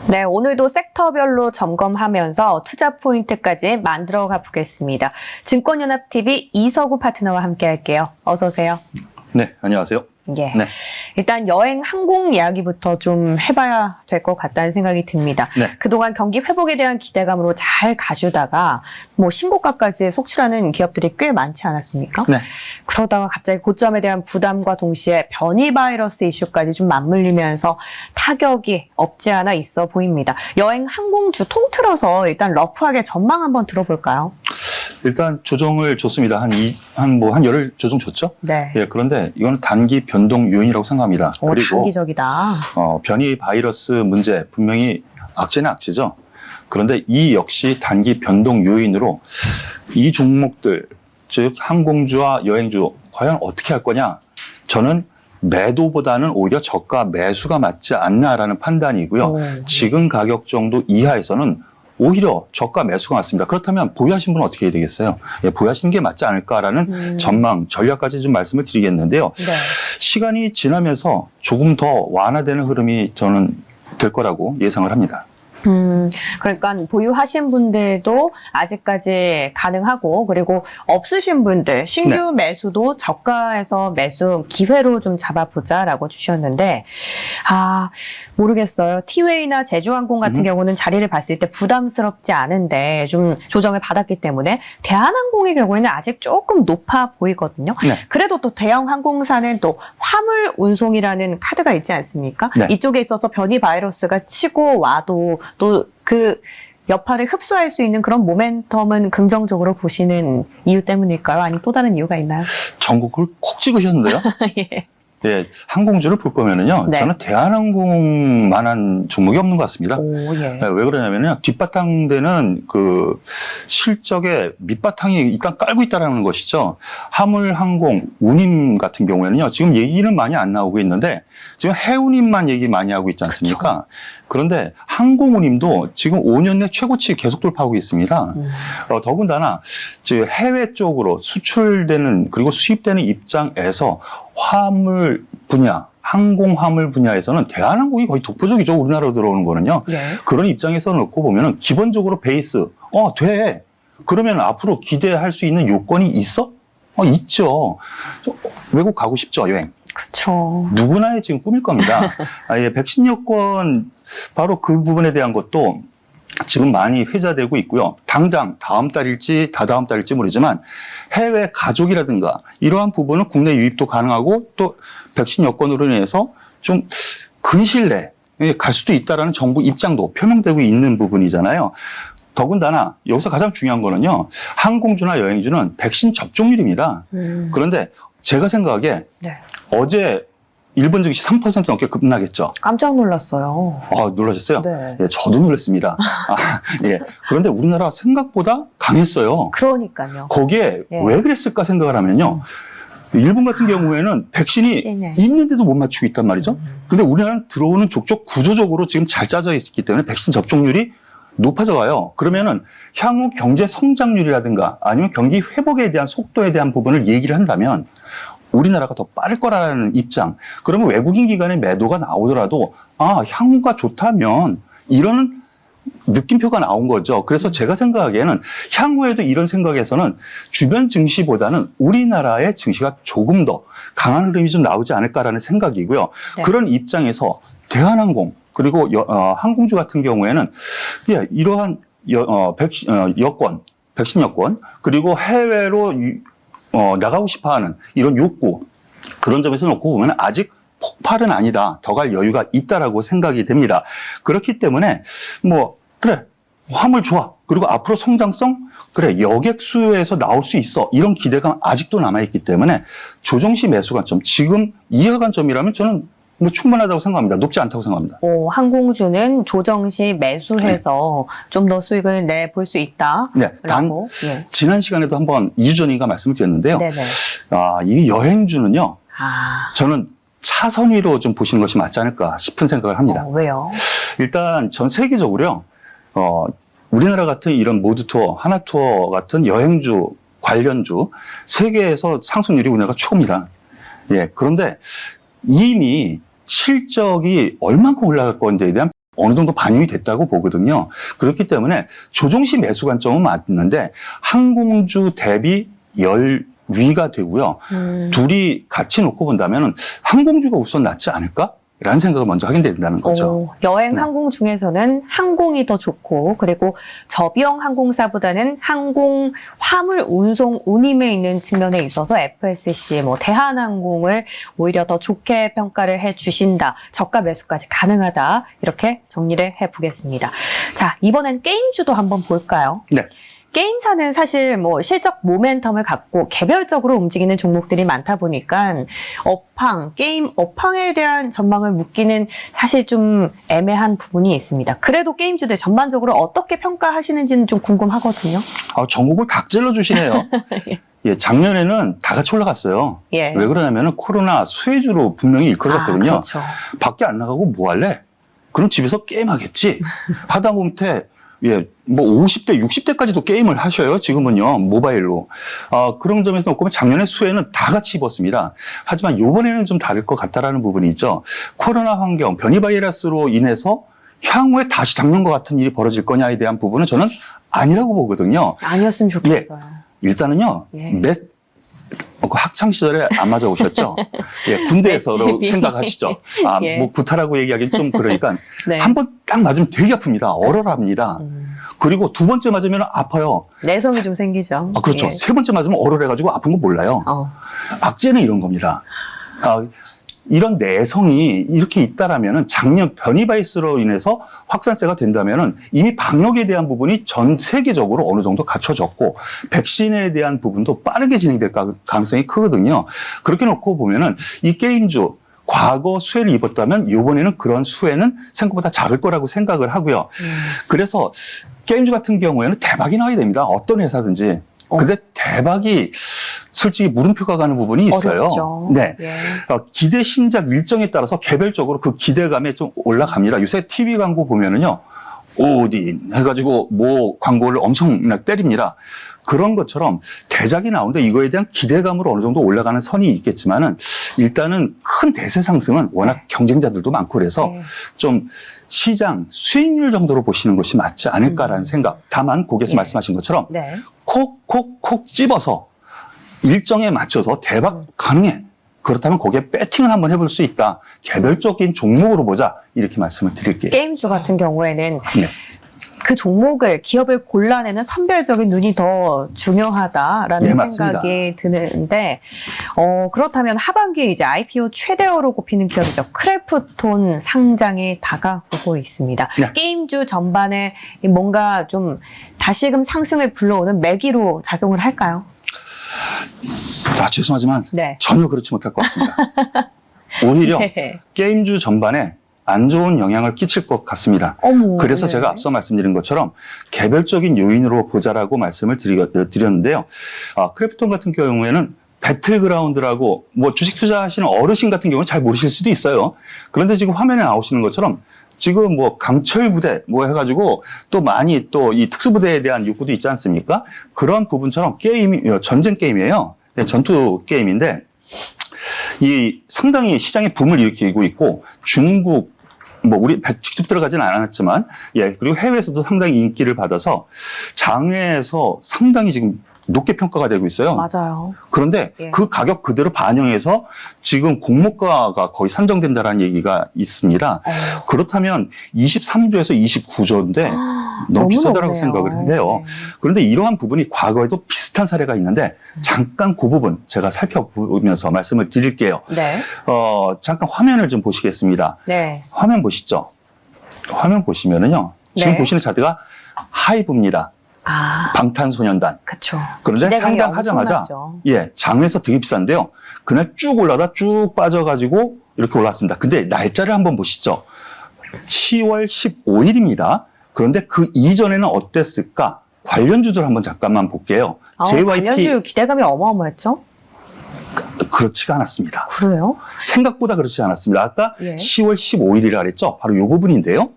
네, 오늘도 섹터별로 점검하면서 투자 포인트까지 만들어 가보겠습니다. 증권연합TV 이서구 파트너와 함께 할게요. 어서 오세요. 네, 안녕하세요. 예. 네. 일단 여행 항공 이야기부터 좀 해봐야 될 것 같다는 생각이 듭니다. 네. 그동안 경기 회복에 대한 기대감으로 잘 가주다가 뭐 신고가까지 속출하는 기업들이 꽤 많지 않았습니까? 네. 그러다가 갑자기 고점에 대한 부담과 동시에 변이 바이러스 이슈까지 좀 맞물리면서 타격이 없지 않아 있어 보입니다. 여행 항공주 통틀어서 일단 러프하게 전망 한번 들어볼까요? 일단 조정을 줬습니다. 한 열흘 조정 줬죠? 네. 예, 그런데 이거는 단기 변동 요인이라고 생각합니다. 오, 그리고 단기적이다. 변이 바이러스 문제 분명히 악재는 악재죠. 그런데 이 역시 단기 변동 요인으로 이 종목들, 즉 항공주와 여행주 과연 어떻게 할 거냐? 저는 매도보다는 오히려 저가 매수가 맞지 않나라는 판단이고요. 지금 가격 정도 이하에서는 오히려 저가 매수가 맞습니다. 그렇다면 보유하신 분은 어떻게 해야 되겠어요? 예, 보유하시는 게 맞지 않을까라는 전망, 전략까지 좀 말씀을 드리겠는데요. 네. 시간이 지나면서 조금 더 완화되는 흐름이 저는 될 거라고 예상을 합니다. 그러니까 보유하신 분들도 아직까지 가능하고, 그리고 없으신 분들 신규 매수도 저가에서 매수 기회로 좀 잡아보자라고 주셨는데, 모르겠어요. 티웨이나 제주항공 같은 경우는 자리를 봤을 때 부담스럽지 않은데 좀 조정을 받았기 때문에 대한항공의 경우에는 아직 조금 높아 보이거든요. 네. 그래도 또 대형 항공사는 또 화물 운송이라는 카드가 있지 않습니까? 네. 이쪽에 있어서 변이 바이러스가 치고 와도 또 그 여파를 흡수할 수 있는 그런 모멘텀은 긍정적으로 보시는 이유 때문일까요? 아니면 또 다른 이유가 있나요? 전국을 콕 찍으셨는데요. 예. 예, 항공주를 볼 거면은요. 네. 저는 대한항공만한 종목이 없는 것 같습니다. 오, 예. 왜 그러냐면요. 뒷바탕 되는 그 실적의 밑바탕이 일단 깔고 있다는 것이죠. 화물, 항공, 운임 같은 경우에는요. 지금 얘기는 많이 안 나오고 있는데 지금 해운임만 얘기 많이 하고 있지 않습니까? 그런데 항공운임도 지금 5년 내 최고치 계속 돌파하고 있습니다. 더군다나 해외 쪽으로 수출되는 그리고 수입되는 입장에서 화물 분야, 항공 화물 분야에서는 대한항공이 거의 독보적이죠. 우리나라로 들어오는 거는요. 네. 그런 입장에서 놓고 보면은 기본적으로 베이스, 돼. 그러면 앞으로 기대할 수 있는 요건이 있어? 있죠. 외국 가고 싶죠, 여행. 그쵸. 누구나의 지금 꿈일 겁니다. 예, 백신 여권, 바로 그 부분에 대한 것도 지금 많이 회자되고 있고요. 당장 다음 달일지 다다음 달일지 모르지만 해외 가족이라든가 이러한 부분은 국내 유입도 가능하고 또 백신 여건으로 인해서 좀 근시일 내에 갈 수도 있다는 정부 입장도 표명되고 있는 부분이잖아요. 더군다나 여기서 가장 중요한 거는요. 항공주나 여행주는 백신 접종률입니다. 그런데 제가 생각하기에 네. 어제 일본 증시 3% 넘게 급락했죠. 깜짝 놀랐어요. 놀라셨어요? 네. 예, 저도 놀랐습니다. 예. 그런데 우리나라 생각보다 강했어요. 그러니까요. 거기에 예. 왜 그랬을까 생각을 하면요. 일본 같은 경우에는 백신이 백신을. 있는데도 못 맞추고 있단 말이죠. 근데 우리나라는 들어오는 족족 구조적으로 지금 잘 짜져 있기 때문에 백신 접종률이 높아져 가요. 그러면은 향후 경제 성장률이라든가 아니면 경기 회복에 대한 속도에 대한 부분을 얘기를 한다면 우리나라가 더 빠를 거라는 입장. 그러면 외국인 기관의 매도가 나오더라도 향후가 좋다면 이런 느낌표가 나온 거죠. 그래서 제가 생각하기에는 향후에도 이런 생각에서는 주변 증시보다는 우리나라의 증시가 조금 더 강한 흐름이 좀 나오지 않을까라는 생각이고요. 네. 그런 입장에서 대한항공 그리고 항공주 같은 경우에는 이러한 백신 여권 그리고 해외로 나가고 싶어하는 이런 욕구 그런 점에서 놓고 보면 아직 폭발은 아니다. 더 갈 여유가 있다라고 생각이 됩니다. 그렇기 때문에 그래 화물 좋아. 그리고 앞으로 성장성 그래 여객수에서 나올 수 있어. 이런 기대감 아직도 남아있기 때문에 조정시 매수 관점 지금 이하 관점이라면 저는 충분하다고 생각합니다. 높지 않다고 생각합니다. 항공주는 조정 시 매수해서 좀 더 수익을 내볼 수 있다. 네, 지난 시간에도 한번 2주 전인가 말씀을 드렸는데요. 네네. 이 여행주는요. 저는 차선위로 좀 보시는 것이 맞지 않을까 싶은 생각을 합니다. 왜요? 일단 전 세계적으로요. 우리나라 같은 이런 모드투어, 하나투어 같은 여행주, 관련주 세계에서 상승률이 우리나라가 최고입니다. 예, 그런데 이미 실적이 얼만큼 올라갈 건지에 대한 어느 정도 반영이 됐다고 보거든요. 그렇기 때문에 조종시 매수 관점은 맞는데 항공주 대비 열위가 되고요. 둘이 같이 놓고 본다면 항공주가 우선 낫지 않을까? 라는 생각을 먼저 하게 된다는 거죠. 여행 네. 항공 중에서는 항공이 더 좋고 그리고 저비용 항공사보다는 항공 화물 운송 운임에 있는 측면에 있어서 FSC, 대한항공을 오히려 더 좋게 평가를 해주신다. 저가 매수까지 가능하다. 이렇게 정리를 해보겠습니다. 자, 이번엔 게임주도 한번 볼까요? 네. 게임사는 사실 실적 모멘텀을 갖고 개별적으로 움직이는 종목들이 많다 보니까 게임 업황에 대한 전망을 묻기는 사실 좀 애매한 부분이 있습니다. 그래도 게임주들 전반적으로 어떻게 평가하시는지는 좀 궁금하거든요. 전국을 다 찔러주시네요. 예, 작년에는 다 같이 올라갔어요. 예. 왜 그러냐면 코로나 수혜주로 분명히 일컬어졌거든요. 그렇죠. 밖에 안 나가고 뭐 할래? 그럼 집에서 게임하겠지. 하다못해 50대, 60대까지도 게임을 하셔요. 지금은요, 모바일로. 그런 점에서 놓고 보면 작년에 수혜는 다 같이 입었습니다. 하지만 이번에는 좀 다를 것 같다라는 부분이 있죠. 코로나 환경, 변이 바이러스로 인해서 향후에 다시 작년과 같은 일이 벌어질 거냐에 대한 부분은 저는 아니라고 보거든요. 아니었으면 좋겠어요. 일단은요, 예. 학창 시절에 안 맞아 오셨죠? 예, 군대에서로 맷집이. 생각하시죠. 예. 구타라고 얘기하기는 좀 그러니까 네. 한 번 딱 맞으면 되게 아픕니다. 얼얼합니다. 그리고 두 번째 맞으면 아파요. 내성이 좀 생기죠. 그렇죠. 예. 세 번째 맞으면 얼얼해가지고 아픈 거 몰라요. 악재는 이런 겁니다. 이런 내성이 이렇게 있다라면은 작년 변이 바이러스로 인해서 확산세가 된다면은 이미 방역에 대한 부분이 전 세계적으로 어느 정도 갖춰졌고 백신에 대한 부분도 빠르게 진행될 가능성이 크거든요. 그렇게 놓고 보면은 이 게임주 과거 수혜를 입었다면 이번에는 그런 수혜는 생각보다 작을 거라고 생각을 하고요. 그래서 게임주 같은 경우에는 대박이 나야 됩니다. 어떤 회사든지. 근데 대박이 솔직히 물음표가 가는 부분이 있어요. 어렵죠. 네. 예. 기대 신작 일정에 따라서 개별적으로 그 기대감에 좀 올라갑니다. 요새 TV 광고 보면은요, 오딘 해가지고 광고를 엄청 때립니다. 그런 것처럼 대작이 나오는데 이거에 대한 기대감으로 어느 정도 올라가는 선이 있겠지만은 일단은 큰 대세 상승은 워낙 경쟁자들도 많고 그래서 좀 시장 수익률 정도로 보시는 것이 맞지 않을까라는 생각. 다만 거기서 말씀하신 것처럼 콕콕콕 집어서 일정에 맞춰서 대박 가능해. 그렇다면 거기에 배팅을 한번 해볼 수 있다. 개별적인 종목으로 보자. 이렇게 말씀을 드릴게요. 게임주 같은 경우에는 네. 그 종목을, 기업을 골라내는 선별적인 눈이 더 중요하다라는 맞습니다. 생각이 드는데, 그렇다면 하반기에 이제 IPO 최대어로 꼽히는 기업이죠. 크래프톤 상장이 다가오고 있습니다. 네. 게임주 전반에 뭔가 좀 다시금 상승을 불러오는 매기로 작용을 할까요? 죄송하지만 네. 전혀 그렇지 못할 것 같습니다. 오히려 게임주 전반에 안 좋은 영향을 끼칠 것 같습니다. 그래서 네. 제가 앞서 말씀드린 것처럼 개별적인 요인으로 보자라고 말씀을 드렸는데요. 크래프톤 같은 경우에는 배틀그라운드라고 주식 투자하시는 어르신 같은 경우는 잘 모르실 수도 있어요. 그런데 지금 화면에 나오시는 것처럼 지금 강철 부대 해가지고 또 많이 또 이 특수부대에 대한 욕구도 있지 않습니까? 그런 부분처럼 전쟁 게임이에요. 전투 게임인데 이 상당히 시장에 붐을 일으키고 있고 중국 우리 직접 들어가지는 않았지만 그리고 해외에서도 상당히 인기를 받아서 장외에서 상당히 지금 높게 평가가 되고 있어요. 맞아요. 그런데 그 가격 그대로 반영해서 지금 공모가가 거의 산정된다라는 얘기가 있습니다. 그렇다면 23조에서 29조인데 너무 비싸다라고 생각을 해요. 그런데 이러한 부분이 과거에도 비슷한 사례가 있는데 잠깐 그 부분 제가 살펴보면서 말씀을 드릴게요. 네. 잠깐 화면을 좀 보시겠습니다. 네. 화면 보시죠. 화면 보시면은요. 지금 네. 보시는 차트가 하이브입니다. 방탄소년단. 그렇죠. 그런데 상장하자마자 장외에서 되게 비싼데요. 그날 쭉 올라다 쭉 빠져가지고 이렇게 올랐습니다. 근데 날짜를 한번 보시죠. 10월 15일입니다. 그런데 그 이전에는 어땠을까? 관련주들 한번 잠깐만 볼게요. JYP 관련주 기대감이 어마어마했죠? 그렇지가 않았습니다. 그래요? 생각보다 그렇지 않았습니다. 아까 10월 15일이라 그랬죠? 바로 이 부분인데요.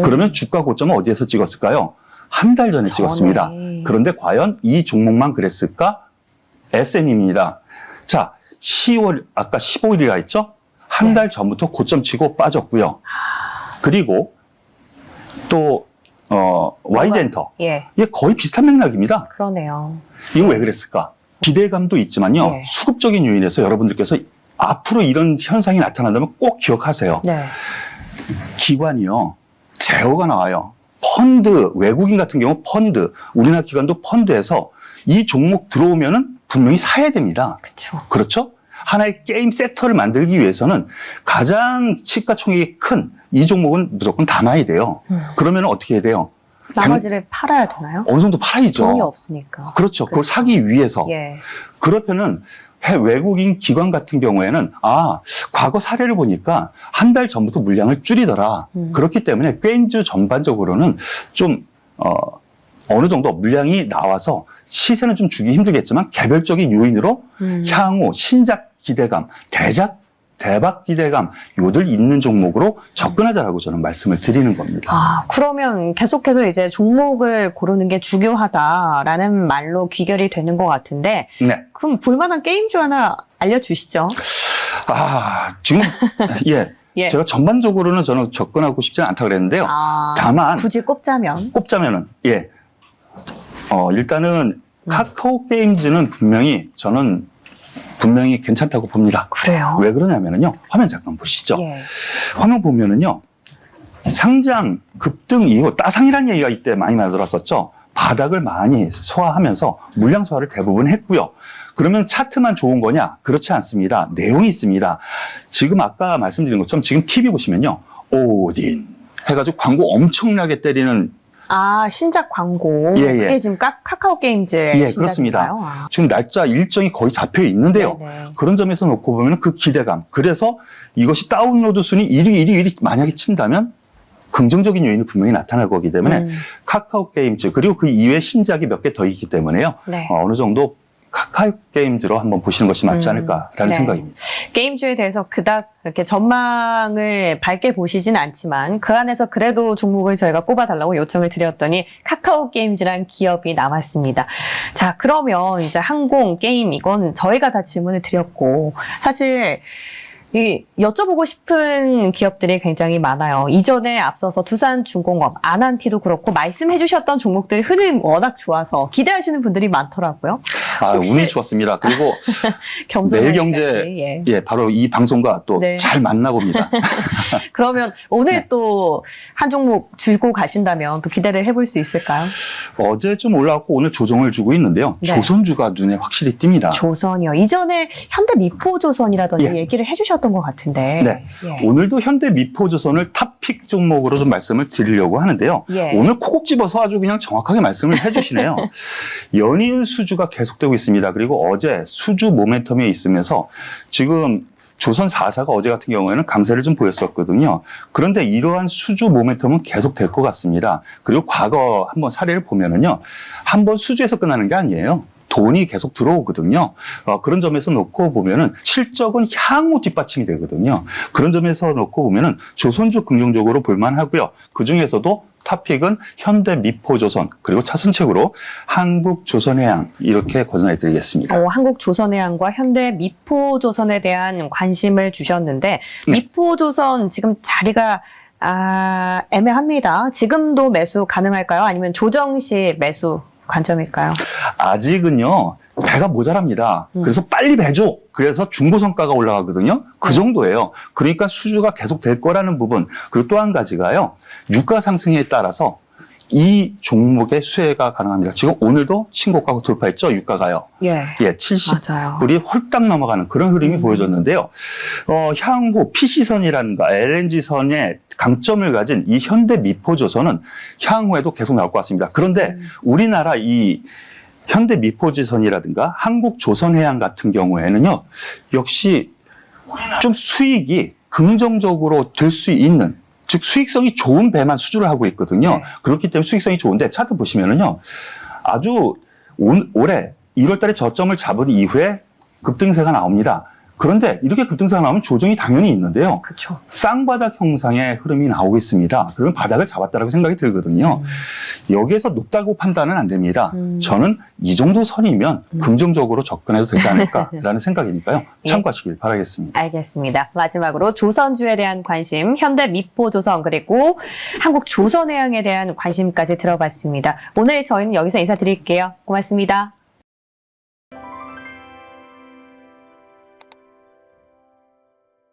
그러면 주가 고점은 어디에서 찍었을까요? 한 달 전에 찍었습니다. 그런데 과연 이 종목만 그랬을까? SM입니다. 자, 10월, 아까 15일이라 했죠? 한 달 전부터 고점 치고 빠졌고요. 그리고 또 Y젠터. 예, 이게 거의 비슷한 맥락입니다. 그러네요. 이거 왜 그랬을까? 기대감도 있지만요. 예. 수급적인 요인에서 여러분들께서 앞으로 이런 현상이 나타난다면 꼭 기억하세요. 네. 기관이요. 제어가 나와요. 펀드, 외국인 같은 경우 펀드, 우리나라 기관도 펀드에서 이 종목 들어오면은 분명히 사야 됩니다. 그렇죠. 그렇죠? 하나의 게임 섹터를 만들기 위해서는 가장 시가총액이 큰 이 종목은 무조건 담아야 돼요. 그러면 어떻게 해야 돼요? 나머지를 팔아야 되나요? 어느 정도 팔아야죠. 돈이 없으니까. 그렇죠. 그걸 사기 위해서. 예. 그러면은 외국인 기관 같은 경우에는 과거 사례를 보니까 한 달 전부터 물량을 줄이더라. 그렇기 때문에 꽹주 전반적으로는 좀 어느 정도 물량이 나와서 시세는 좀 주기 힘들겠지만 개별적인 요인으로 향후 신작 기대감, 대박 기대감 요들 있는 종목으로 접근하자라고 저는 말씀을 드리는 겁니다. 그러면 계속해서 이제 종목을 고르는 게 중요하다라는 말로 귀결이 되는 것 같은데, 네. 그럼 볼만한 게임주 하나 알려주시죠. 지금 예. 예. 제가 전반적으로는 저는 접근하고 싶지는 않다 그랬는데요. 다만 굳이 꼽자면은 일단은 카카오 게임즈는 분명히 괜찮다고 봅니다. 그래요? 왜 그러냐면요. 화면 잠깐 보시죠. 예. 화면 보면은요. 상장, 급등 이후 따상이라는 얘기가 이때 많이 나들었었죠. 바닥을 많이 소화하면서 물량 소화를 대부분 했고요. 그러면 차트만 좋은 거냐? 그렇지 않습니다. 내용이 있습니다. 지금 아까 말씀드린 것처럼 지금 TV 보시면요. 오딘 해가지고 광고 엄청나게 때리는 신작 광고. 예. 그게 지금 카카오 게임즈의 예, 신작인가요? 그렇습니다. 지금 날짜 일정이 거의 잡혀 있는데요. 네네. 그런 점에서 놓고 보면 그 기대감. 그래서 이것이 다운로드 순위 1위 만약에 친다면 긍정적인 요인이 분명히 나타날 거기 때문에 카카오 게임즈 그리고 그 이외에 신작이 몇 개 더 있기 때문에요. 네. 어느 정도 카카오 게임즈로 한번 보시는 것이 맞지 않을까라는 생각입니다. 게임주에 대해서 그닥 이렇게 전망을 밝게 보시진 않지만 그 안에서 그래도 종목을 저희가 꼽아달라고 요청을 드렸더니 카카오 게임즈란 기업이 남았습니다. 자, 그러면 이제 항공, 게임 이건 저희가 다 질문을 드렸고 사실 여쭤보고 싶은 기업들이 굉장히 많아요. 이전에 앞서서 두산중공업, 아난티도 그렇고 말씀해 주셨던 종목들 흐름 워낙 좋아서 기대하시는 분들이 많더라고요. 운이 좋았습니다. 그리고 매일경제 바로 이 방송과 또 잘 만나봅니다. 그러면 오늘 또 한 종목 주고 가신다면 또 기대를 해볼 수 있을까요? 어제 좀 올라왔고 오늘 조정을 주고 있는데요. 조선주가 눈에 확실히 띕니다. 조선이요. 이전에 현대미포조선이라든지 얘기를 해주셨던 것 같은데. 네. 오늘도 현대미포조선을 탑픽 종목으로 좀 말씀을 드리려고 하는데요. 오늘 콕콕 집어서 아주 그냥 정확하게 말씀을 해주시네요. 연이은 수주가 계속되고 있습니다. 그리고 어제 수주 모멘텀에 있으면서 지금 조선 4사가 어제 같은 경우에는 강세를 좀 보였었거든요. 그런데 이러한 수주 모멘텀은 계속 될 것 같습니다. 그리고 과거 한번 사례를 보면은요. 한번 수주에서 끝나는 게 아니에요. 돈이 계속 들어오거든요. 그런 점에서 놓고 보면은 실적은 향후 뒷받침이 되거든요. 그런 점에서 놓고 보면은 조선주 긍정적으로 볼만하고요. 그 중에서도 탑픽은 현대미포조선 그리고 차선책으로 한국조선해양 이렇게 권장해드리겠습니다. 한국조선해양과 현대미포조선에 대한 관심을 주셨는데 미포조선 지금 자리가 애매합니다. 지금도 매수 가능할까요? 아니면 조정 시 매수 관점일까요? 아직은요. 배가 모자랍니다. 그래서 빨리 배줘. 그래서 중고성가가 올라가거든요. 그 정도예요. 그러니까 수주가 계속 될 거라는 부분. 그리고 또 한 가지가요. 유가 상승에 따라서 이 종목의 수혜가 가능합니다. 지금 오늘도 신고가 돌파했죠. 유가가요. 70불이 홀딱 넘어가는 그런 흐름이 보여졌는데요. 향후 PC선이라든가 LNG선의 강점을 가진 이 현대미포조선은 향후에도 계속 나올 것 같습니다. 그런데 우리나라 이 현대미포지선이라든가 한국조선해양 같은 경우에는요. 역시 좀 수익이 긍정적으로 될 수 있는 즉 수익성이 좋은 배만 수주를 하고 있거든요. 그렇기 때문에 수익성이 좋은데 차트 보시면은요. 아주 올해 1월 달에 저점을 잡은 이후에 급등세가 나옵니다. 그런데 이렇게 급등세가 나오면 조정이 당연히 있는데요. 그렇죠. 쌍바닥 형상의 흐름이 나오고 있습니다. 그러면 바닥을 잡았다라고 생각이 들거든요. 여기에서 높다고 판단은 안 됩니다. 저는 이 정도 선이면 긍정적으로 접근해도 되지 않을까라는 생각이니까요. 예. 참고하시길 바라겠습니다. 알겠습니다. 마지막으로 조선주에 대한 관심, 현대 미포조선 그리고 한국 조선해양에 대한 관심까지 들어봤습니다. 오늘 저희는 여기서 인사드릴게요. 고맙습니다.